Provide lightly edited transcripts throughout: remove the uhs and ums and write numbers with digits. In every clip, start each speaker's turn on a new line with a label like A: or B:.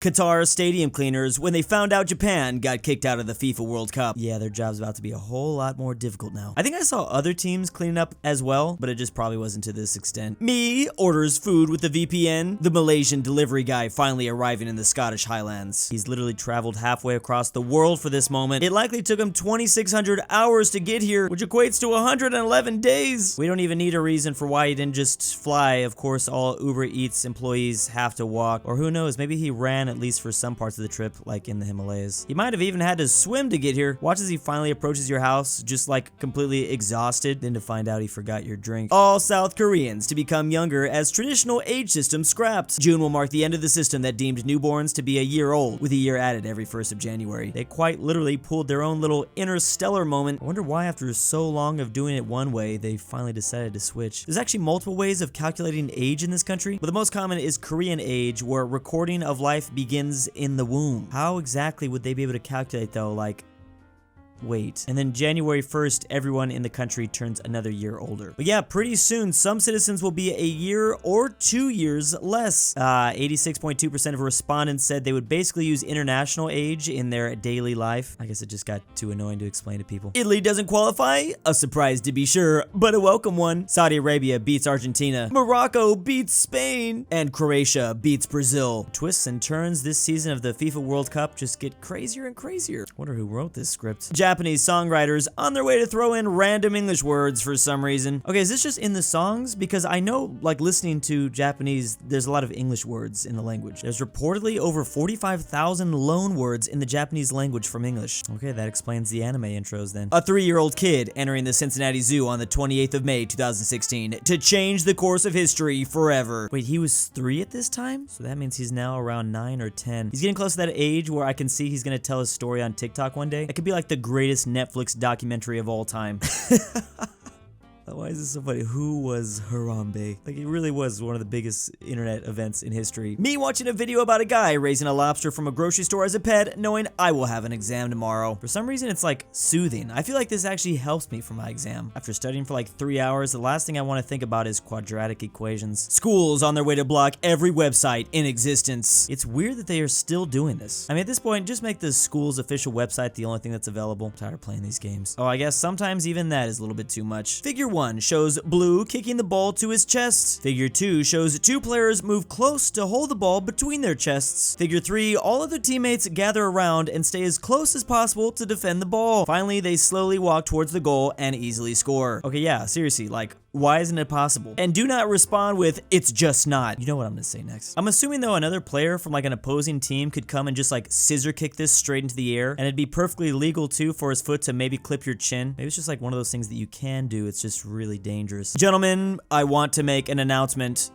A: Qatar stadium cleaners when they found out Japan got kicked out of the FIFA World Cup. Yeah, their job's about to be a whole lot more difficult now. I think I saw other teams cleaning up as well, but it just probably wasn't to this extent. Me orders food with the VPN. The Malaysian delivery guy finally arriving in the Scottish Highlands. He's literally traveled halfway across the world for this moment. It likely took him 2,600 hours to get here, which equates to 111 days. We don't even need a reason for why he didn't just fly. Of course, all Uber Eats employees have to walk, or who knows, maybe he ran at least for some parts of the trip, like in the Himalayas. He might have even had to swim to get here. Watch as he finally approaches your house, just like completely exhausted, then to find out he forgot your drink. All South Koreans to become younger as traditional age system scrapped. June will mark the end of the system that deemed newborns to be a year old, with a year added every 1st of January. They quite literally pulled their own little interstellar moment. I wonder why after so long of doing it one way, they finally decided to switch. There's actually multiple ways of calculating age in this country, but the most common is Korean age, where recording of life begins in the womb. How exactly would they be able to calculate though? Like, wait. And then January 1st, everyone in the country turns another year older. But yeah, pretty soon, some citizens will be a year or 2 years less. 86.2% of respondents said they would basically use international age in their daily life. I guess it just got too annoying to explain to people. Italy doesn't qualify? A surprise to be sure, but a welcome one. Saudi Arabia beats Argentina. Morocco beats Spain. And Croatia beats Brazil. Twists and turns this season of the FIFA World Cup just get crazier and crazier. Wonder who wrote this script. Japanese songwriters on their way to throw in random English words for some reason. Okay, is this just in the songs? Because I know, like, listening to Japanese, there's a lot of English words in the language. There's reportedly over 45,000 loan words in the Japanese language from English. Okay, that explains the anime intros then. A 3-year-old kid entering the Cincinnati Zoo on the 28th of May, 2016 to change the course of history forever. Wait, he was 3 at this time? So that means he's now around 9 or 10. He's getting close to that age where I can see he's gonna tell his story on TikTok one day. It could be like the greatest Netflix documentary of all time. Why is this so funny? Who was Harambe? Like, it really was one of the biggest internet events in history. Me watching a video about a guy raising a lobster from a grocery store as a pet, knowing I will have an exam tomorrow. For some reason, it's like soothing. I feel like this actually helps me for my exam. After studying for like 3 hours, the last thing I want to think about is quadratic equations. Schools on their way to block every website in existence. It's weird that they are still doing this. I mean, at this point, just make the school's official website the only thing that's available. I'm tired of playing these games. Oh, I guess sometimes even that is a little bit too much. Figure 1 shows Blue kicking the ball to his chest. Figure 2 shows 2 players move close to hold the ball between their chests. Figure 3, all of their teammates gather around and stay as close as possible to defend the ball. Finally, they slowly walk towards the goal and easily score. Okay, yeah, seriously, like, why isn't it possible? And do not respond with, it's just not. You know what I'm gonna say next. I'm assuming though another player from like an opposing team could come and just like scissor kick this straight into the air, and it'd be perfectly legal too for his foot to maybe clip your chin. Maybe it's just like one of those things that you can do. It's just really dangerous. Gentlemen, I want to make an announcement.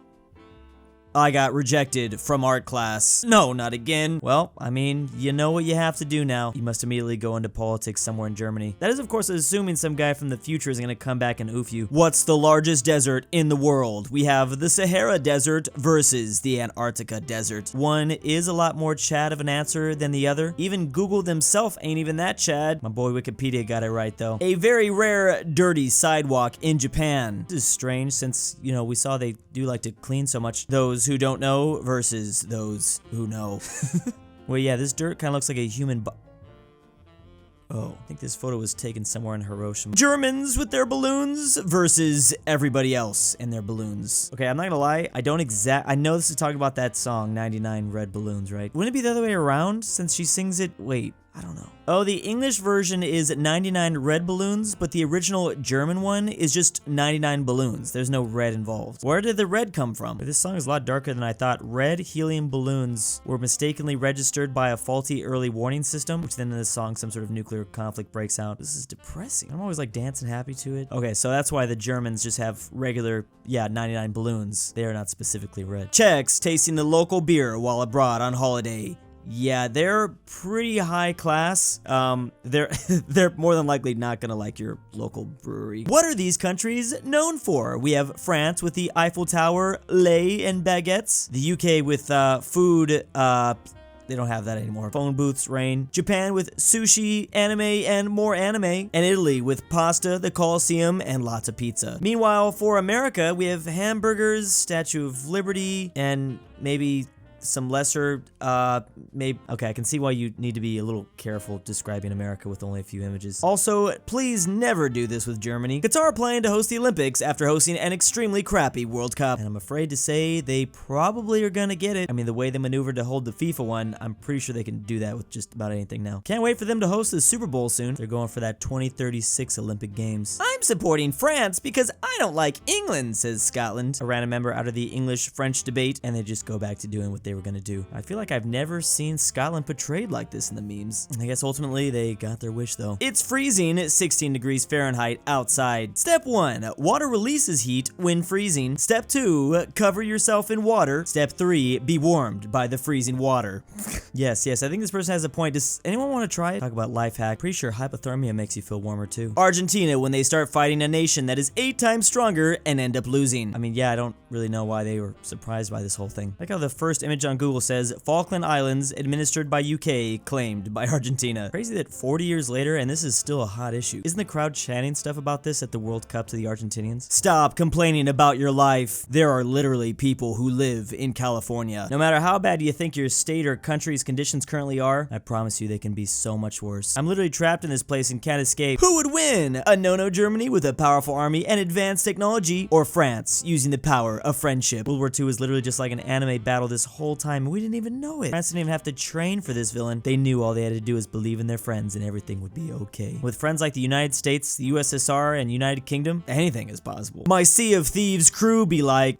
A: I got rejected from art class. No, not again. Well, I mean, you know what you have to do now. You must immediately go into politics somewhere in Germany. That is, of course, assuming some guy from the future is going to come back and oof you. What's the largest desert in the world? We have the Sahara Desert versus the Antarctica Desert. One is a lot more Chad of an answer than the other. Even Google themselves ain't even that Chad. My boy Wikipedia got it right, though. A very rare dirty sidewalk in Japan. This is strange since, you know, we saw they do like to clean so much. Those who don't know versus those who know. Well, yeah, this dirt kind of looks like a human Oh, I think this photo was taken somewhere in Hiroshima. Germans with their balloons versus everybody else and their balloons. Okay, I'm not gonna lie, I know this is talking about that song, 99 Red Balloons, right? Wouldn't it be the other way around since she sings it? Wait, I don't know. Oh, the English version is 99 red balloons, but the original German one is just 99 balloons. There's no red involved. Where did the red come from? This song is a lot darker than I thought. Red helium balloons were mistakenly registered by a faulty early warning system, which then in this song, some sort of nuclear conflict breaks out. This is depressing. I'm always like dancing happy to it. Okay, so that's why the Germans just have regular, 99 balloons. They are not specifically red. Czechs tasting the local beer while abroad on holiday. Yeah, they're pretty high class. They're more than likely not gonna like your local brewery. What are these countries known for? We have France with the Eiffel Tower, lait and baguettes. The UK with food, they don't have that anymore. Phone booths reign. Japan with sushi, anime, and more anime. And Italy with pasta, the Colosseum, and lots of pizza. Meanwhile, for America, we have hamburgers, Statue of Liberty, and maybe some lesser, maybe, okay, I can see why you need to be a little careful describing America with only a few images. Also, please never do this with Germany. Qatar planned to host the Olympics after hosting an extremely crappy World Cup, and I'm afraid to say they probably are gonna get it. I mean, the way they maneuvered to hold the FIFA one, I'm pretty sure they can do that with just about anything now. Can't wait for them to host the Super Bowl soon. They're going for that 2036 Olympic Games. I'm supporting France because I don't like England, says Scotland, a random member out of the English-French debate, and they just go back to doing what they were gonna do. I feel like I've never seen Scotland portrayed like this in the memes. I guess ultimately they got their wish though. It's freezing at 16 degrees Fahrenheit outside. Step 1, water releases heat when freezing. Step 2, cover yourself in water. Step 3, be warmed by the freezing water. Yes, I think this person has a point. Does anyone want to try it? Talk about life hack. Pretty sure hypothermia makes you feel warmer too. Argentina when they start fighting a nation that is 8 times stronger and end up losing. I mean, yeah, I don't really know why they were surprised by this whole thing. Like how the first image on Google says, Falkland Islands administered by UK, claimed by Argentina. Crazy that 40 years later and this is still a hot issue. Isn't the crowd chanting stuff about this at the World Cup to the Argentinians? Stop complaining about your life. There are literally people who live in California. No matter how bad you think your state or country's conditions currently are, I promise you they can be so much worse. I'm literally trapped in this place and can't escape. Who would win? A no-no Germany with a powerful army and advanced technology, or France using the power of friendship? World War II was literally just like an anime battle this whole time and we didn't even know it. France didn't even have to train for this villain. They knew all they had to do was believe in their friends and everything would be okay. With friends like the United States, the USSR, and United Kingdom, anything is possible. My Sea of Thieves crew be like...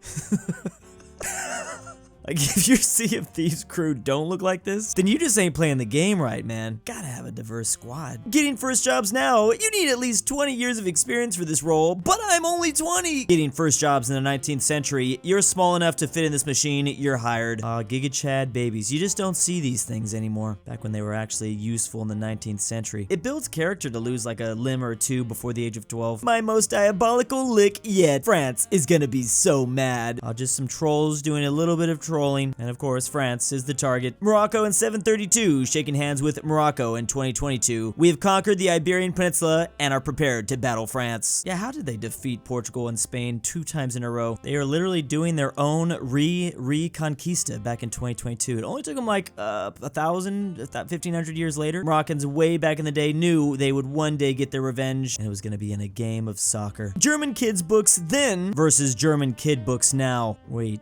A: Like, if your Sea of Thieves crew don't look like this, then you just ain't playing the game right, man. Gotta have a diverse squad. Getting first jobs now, you need at least 20 years of experience for this role, but I'm only 20. Getting first jobs in the 19th century, you're small enough to fit in this machine, you're hired. Giga Chad babies, you just don't see these things anymore. Back when they were actually useful in the 19th century. It builds character to lose like a limb or two before the age of 12. My most diabolical lick yet. France is gonna be so mad. Just some trolls doing a little bit of trolling, and of course France is the target. Morocco in 732, shaking hands with Morocco in 2022. We have conquered the Iberian Peninsula and are prepared to battle France. Yeah, how did they defeat Portugal and Spain 2 times in a row? They are literally doing their own reconquista back in 2022. It only took them like 1,500 years later. Moroccans way back in the day knew they would one day get their revenge, and it was going to be in a game of soccer. German kids books then versus German kid books now. Wait.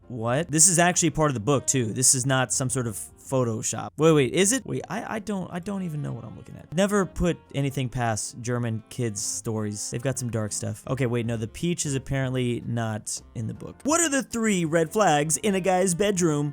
A: What? This is actually part of the book too. This is not some sort of Photoshop. Wait, is it? Wait, I don't even know what I'm looking at. Never put anything past German kids stories. They've got some dark stuff. Okay, wait, no, the peach is apparently not in the book. What are the 3 red flags in a guy's bedroom?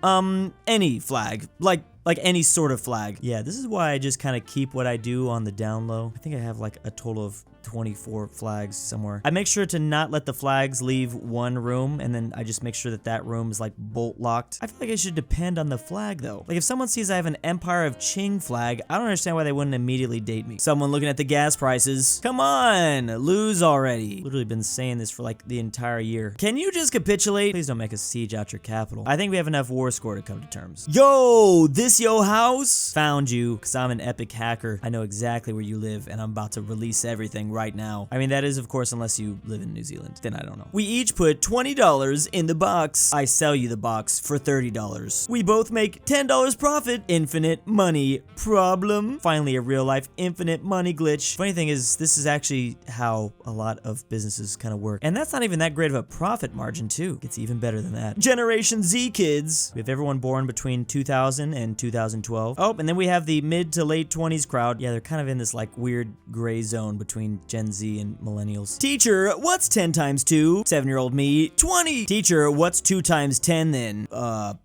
A: Any flag. Like any sort of flag. Yeah, this is why I just kind of keep what I do on the down low. I think I have like a total of 24 flags somewhere. I make sure to not let the flags leave one room, and then I just make sure that that room is like bolt locked. I feel like it should depend on the flag though. Like if someone sees I have an Empire of Qing flag, I don't understand why they wouldn't immediately date me. Someone looking at the gas prices. Come on, lose already. Literally been saying this for like the entire year. Can you just capitulate? Please don't make us siege out your capital. I think we have enough war score to come to terms. Yo, this yo house? Found you, because I'm an epic hacker. I know exactly where you live, and I'm about to release everything right now. I mean, that is, of course, unless you live in New Zealand. Then I don't know. We each put $20 in the box. I sell you the box for $30. We both make $10 profit. Infinite money problem. Finally, a real-life infinite money glitch. Funny thing is, this is actually how a lot of businesses kind of work. And that's not even that great of a profit margin, too. It's even better than that. Generation Z kids. We have everyone born between 2000 and 2012. Oh, and then we have the mid to late 20s crowd. Yeah, they're kind of in this like weird gray zone between Gen Z and millennials. Teacher, what's 10 times 2? 7-year-old me, 20. Teacher, what's 2 times 10 then? I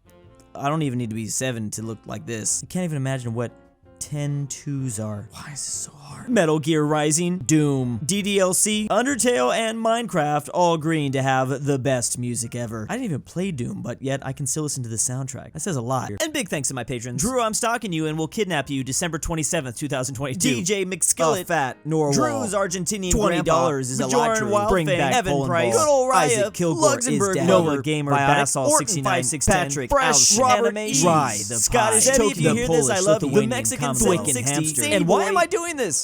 A: don't even need to be 7 to look like this. I can't even imagine what 10 2s are. Why is this so hard? Metal Gear Rising, Doom, DDLC, Undertale, and Minecraft all agreeing to have the best music ever. I didn't even play Doom, but yet I can still listen to the soundtrack. That says a lot. And big thanks to my patrons. Drew, I'm stalking you and will kidnap you December 27th, 2022. DJ McSkillet, aPhatNarwhal. Drew's Argentinian $20 is a lottery. Bring back Evan Pryce. GoodOldRyah. Kilgore LuxembourgLover. Noah Gamer. Veiotic. Ortin. Patrick. Phresh Animations. RyeThePie. Scottish. If you hear this, I love you. The Mexican Twickenhamster. And why am I doing this?